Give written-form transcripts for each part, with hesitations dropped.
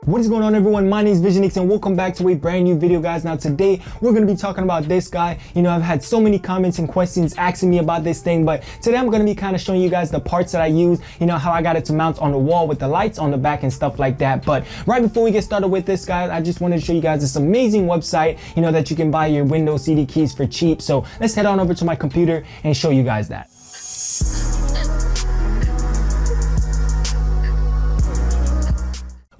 What is going on, everyone? My name is Visionix and welcome back to a brand new video, guys. Now today we're going to be talking about this guy. I've had so many comments and questions asking me about this thing, but today I'm going to be kind of showing you guys the parts that I use, how I got it to mount on the wall with the lights on the back and stuff like that. But right before we get started with this, guys, I just wanted to show you guys this amazing website, that you can buy your Windows CD keys for cheap. So let's head on over to my computer and show you guys that.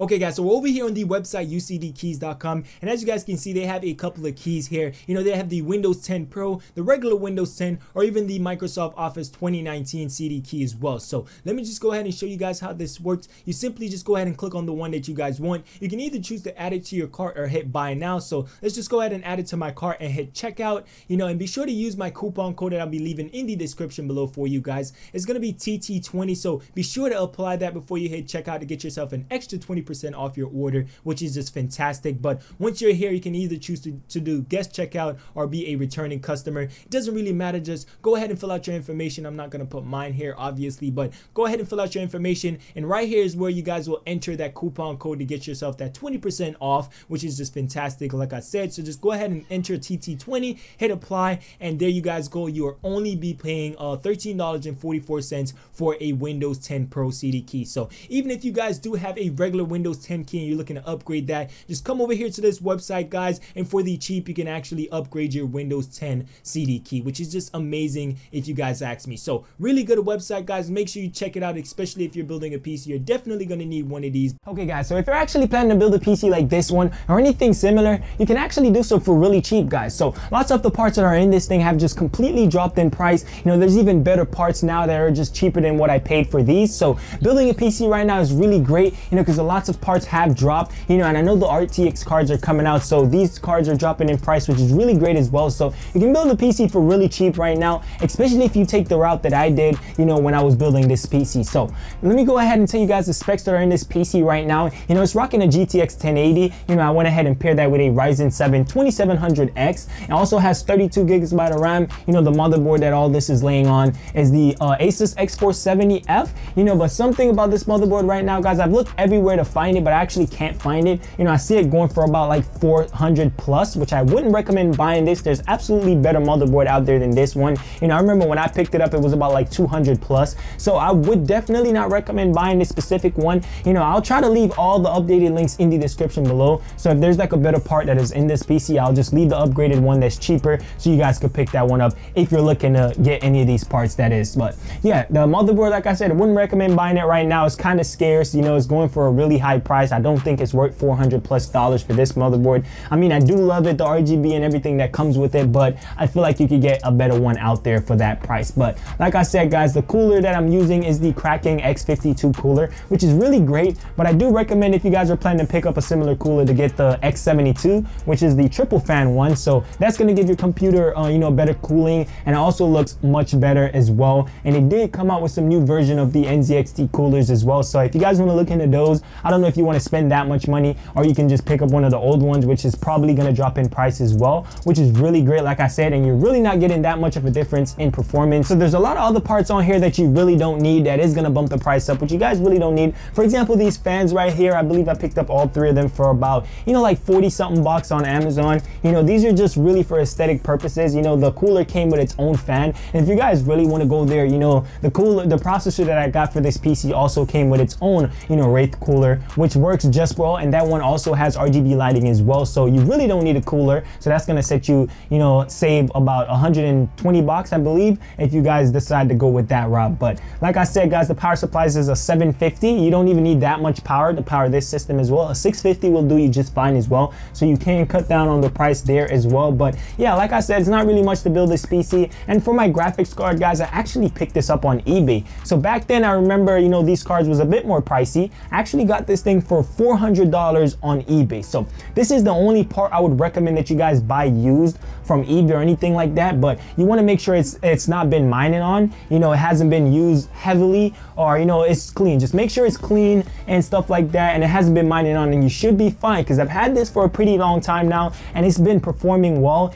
Okay guys, so we're over here on the website ucdkeys.com, and as you guys can see, they have a couple of keys here. They have the Windows 10 Pro, the regular Windows 10, or even the Microsoft Office 2019 CD key as well. So let me just go ahead and show you guys how this works. You simply just go ahead and click on the one that you guys want. You can either choose to add it to your cart or hit buy now. So let's just go ahead and add it to my cart and hit checkout, and be sure to use my coupon code that I'll be leaving in the description below for you guys. It's going to be TT20, so be sure to apply that before you hit checkout to get yourself an extra 20% off your order, which is just fantastic. But once you're here, you can either choose to do guest checkout or be a returning customer. It doesn't really matter. Just go ahead and fill out your information. I'm not going to put mine here, obviously, but go ahead and fill out your information, and right here is where you guys will enter that coupon code to get yourself that 20% off, which is just fantastic, like I said. So just go ahead and enter TT20, hit apply, and there you guys go. You are only be paying $13.44 for a Windows 10 Pro CD key. So even if you guys do have a regular Windows 10 key and you're looking to upgrade that, just come over here to this website, guys, and for the cheap you can actually upgrade your Windows 10 CD key, which is just amazing if you guys ask me. So really good website, guys. Make sure you check it out, especially if you're building a PC. You're definitely going to need one of these. Okay guys, so if you're actually planning to build a PC like this one or anything similar, you can actually do so for really cheap, guys. So lots of the parts that are in this thing have just completely dropped in price. There's even better parts now that are just cheaper than what I paid for these. So building a PC right now is really great, because lots of parts have dropped, and I know the RTX cards are coming out, so these cards are dropping in price, which is really great as well. So you can build a PC for really cheap right now, especially if you take the route that I did, when I was building this PC. So let me go ahead and tell you guys the specs that are in this PC right now. It's rocking a GTX 1080. I went ahead and paired that with a Ryzen 7 2700X. It also has 32 gigs of RAM. The motherboard that all this is laying on is the Asus X470F. But something about this motherboard right now, guys, I've looked everywhere to find it, but I actually can't find it. I see it going for about like 400 plus, which I wouldn't recommend buying this. There's absolutely better motherboard out there than this one. I remember when I picked it up, it was about like 200 plus. So I would definitely not recommend buying this specific one. I'll try to leave all the updated links in the description below. So if there's like a better part that is in this PC, I'll just leave the upgraded one that's cheaper, so you guys could pick that one up if you're looking to get any of these parts, that is. But yeah, the motherboard, like I said, I wouldn't recommend buying it right now. It's kind of scarce. It's going for a really high price. I don't think it's worth $400 plus for this motherboard. I mean, I do love it, the RGB and everything that comes with it, but I feel like you could get a better one out there for that price. But like I said, guys, the cooler that I'm using is the Kraken X52 cooler, which is really great. But I do recommend, if you guys are planning to pick up a similar cooler, to get the X72, which is the triple fan one. So that's going to give your computer better cooling, and it also looks much better as well. And it did come out with some new version of the NZXT coolers as well. So if you guys want to look into those, I don't know if you want to spend that much money, or you can just pick up one of the old ones, which is probably going to drop in price as well, which is really great, like I said, and you're really not getting that much of a difference in performance. So there's a lot of other parts on here that you really don't need, that is going to bump the price up, which you guys really don't need. For example, these fans right here, I believe I picked up all three of them for about like 40 something bucks on Amazon. These are just really for aesthetic purposes. The cooler came with its own fan, and if you guys really want to go there, the processor that I got for this PC also came with its own Wraith cooler, which works just well, and that one also has RGB lighting as well. So you really don't need a cooler. So that's going to set you save about 120 bucks, I believe, if you guys decide to go with that route. But like I said, guys, the power supply is a 750. You don't even need that much power to power this system as well. A 650 will do you just fine as well, so you can cut down on the price there as well. But yeah, like I said, it's not really much to build this PC. And for my graphics card, guys, I actually picked this up on eBay. So back then, I remember these cards was a bit more pricey. I actually got this thing for $400 on eBay. So this is the only part I would recommend that you guys buy used from eBay or anything like that, but you want to make sure it's not been mining on, it hasn't been used heavily, or it's clean. Just make sure it's clean and stuff like that, and it hasn't been mining on, and you should be fine, because I've had this for a pretty long time now, and it's been performing well.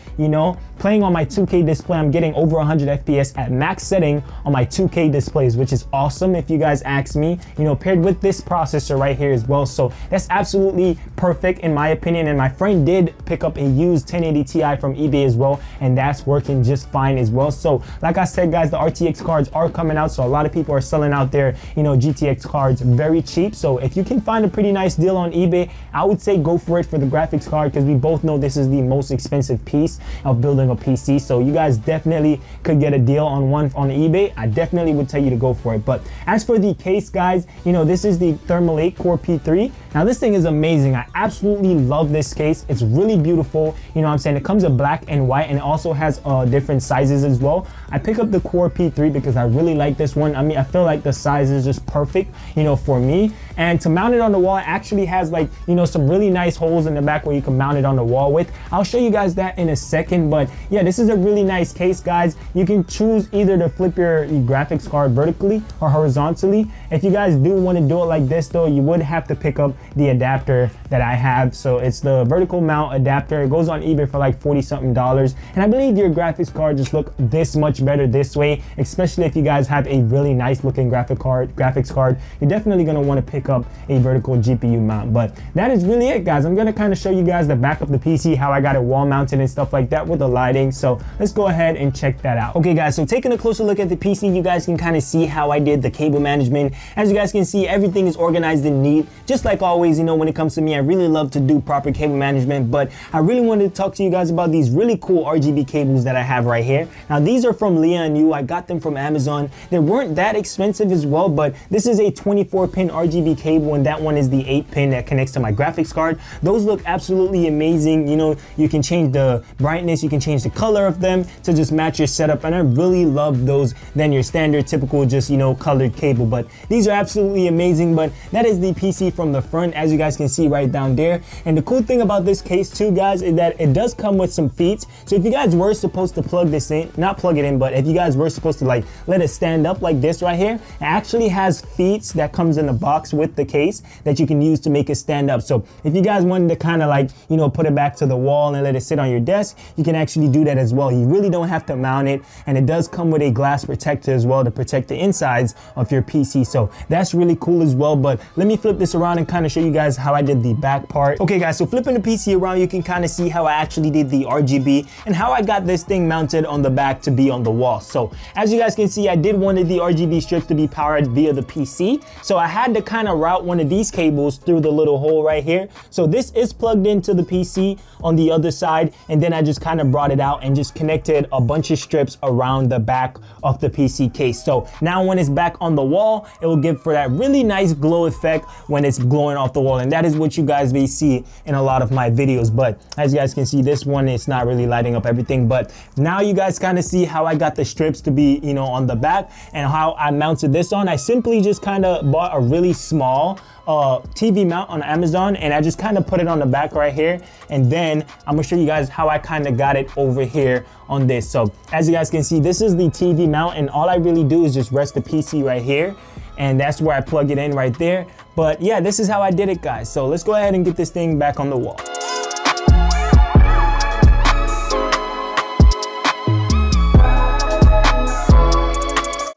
Playing on my 2K display, I'm getting over 100 FPS at max setting on my 2K displays, which is awesome if you guys ask me. Paired with this processor right here as well. So that's absolutely perfect in my opinion. And my friend did pick up a used 1080 Ti from eBay as well, and that's working just fine as well. So like I said, guys, the RTX cards are coming out, so a lot of people are selling out their, you know, GTX cards very cheap. So if you can find a pretty nice deal on eBay, I would say go for it for the graphics card, because we both know this is the most expensive piece of building a PC. So you guys definitely could get a deal on one on eBay. I definitely would tell you to go for it. But as for the case, guys, you know, this is the Thermalate Core P3. Now this thing is amazing. I absolutely love this case. It's really beautiful. You know what I'm saying? It comes in black and white, and it also has different sizes as well. I pick up the Core P3 because I really like this one. I mean, I feel like the size is just perfect, you know, for me. And to mount it on the wall, it actually has, like, you know, some really nice holes in the back where you can mount it on the wall with. I'll show you guys that in a second. But yeah, this is a really nice case, guys. You can choose either to flip your graphics card vertically or horizontally. If you guys do want to do it like this though, you would have to pick up the adapter that I have. So it's the vertical mount adapter. It goes on eBay for like $40 something. And I believe your graphics card just look this much better this way, especially if you guys have a really nice looking graphics card. You're definitely going to want to pick up a vertical GPU mount. But that is really it, guys. I'm going to kind of show you guys the back of the PC, how I got it wall mounted and stuff like that with the lighting. So let's go ahead and check that out. Okay, guys, so taking a closer look at the PC, you guys can kind of see how I did the cable management. As you guys can see, everything is organized and neat. Just like always, you know, when it comes to me, I really love to do proper cable management. But I really wanted to talk to you guys about these really cool RGB cables that I have right here. Now, these are from Lian. I got them from Amazon. They weren't that expensive as well, but this is a 24-pin RGB cable, and that one is the 8-pin that connects to my graphics card. Those look absolutely amazing. You know, you can change the brightness, you can change the color of them to just match your setup, and I really love those than your standard typical just, you know, colored cable. But these are absolutely amazing. But that is the PC from the front, as you guys can see right down there. And the cool thing about this case too, guys, is that it does come with some feet. So if you guys were supposed to plug this in, not plug it in, but if you guys were supposed to like let it stand up like this right here, it actually has feet that comes in the box with the case that you can use to make it stand up. So if you guys wanted to kind of like, you know, put it back to the wall and let it sit on your desk, you can actually do that as well. You really don't have to mount it, and it does come with a glass protector as well to protect the insides of your PC. So that's really cool as well. But let me flip this around and kind of show you guys how I did the back part. Okay, guys, so flipping the PC around, you can kind of see how I actually did the RGB and how I got this thing mounted on the back to be on the wall. So as you guys can see, I did one of the RGB strips to be powered via the PC. So I had to kind of route one of these cables through the little hole right here. So this is plugged into the PC on the other side, and then I just kind of brought it out and just connected a bunch of strips around the back of the PC case. So now when it's back on the wall, it will give for that really nice glow effect when it's glowing off the wall, and that is what you guys may see in a lot of my videos. But as you guys can see, this one, it's not really lighting up everything, but now you guys kind of see how I got the strips to be, you know, on the back and how I mounted this on. I simply just kind of bought a really small TV mount on Amazon, and I just kind of put it on the back right here, and then I'm gonna show you guys how I kind of got it over here on this. So as you guys can see, this is the TV mount, and all I really do is just rest the PC right here, and that's where I plug it in right there. But yeah, this is how I did it, guys. So let's go ahead and get this thing back on the wall.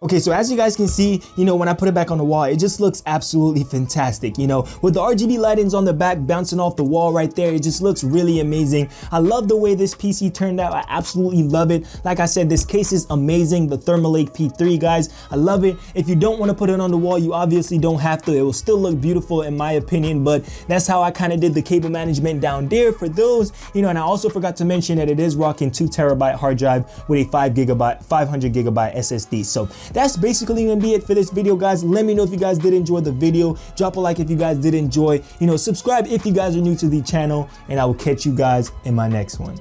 Okay, so as you guys can see, you know, when I put it back on the wall, it just looks absolutely fantastic. You know, with the RGB lightings on the back bouncing off the wall right there, it just looks really amazing. I love the way this PC turned out. I absolutely love it. Like I said, this case is amazing. The Thermalate P3, guys, I love it. If you don't want to put it on the wall, you obviously don't have to. It will still look beautiful in my opinion, but that's how I kind of did the cable management down there for those, you know. And I also forgot to mention that it is rocking 2 TB hard drive with a 500 GB SSD. So that's basically gonna be it for this video, guys. Let me know if you guys did enjoy the video. Drop a like if you guys did enjoy. You know, subscribe if you guys are new to the channel, and I will catch you guys in my next one.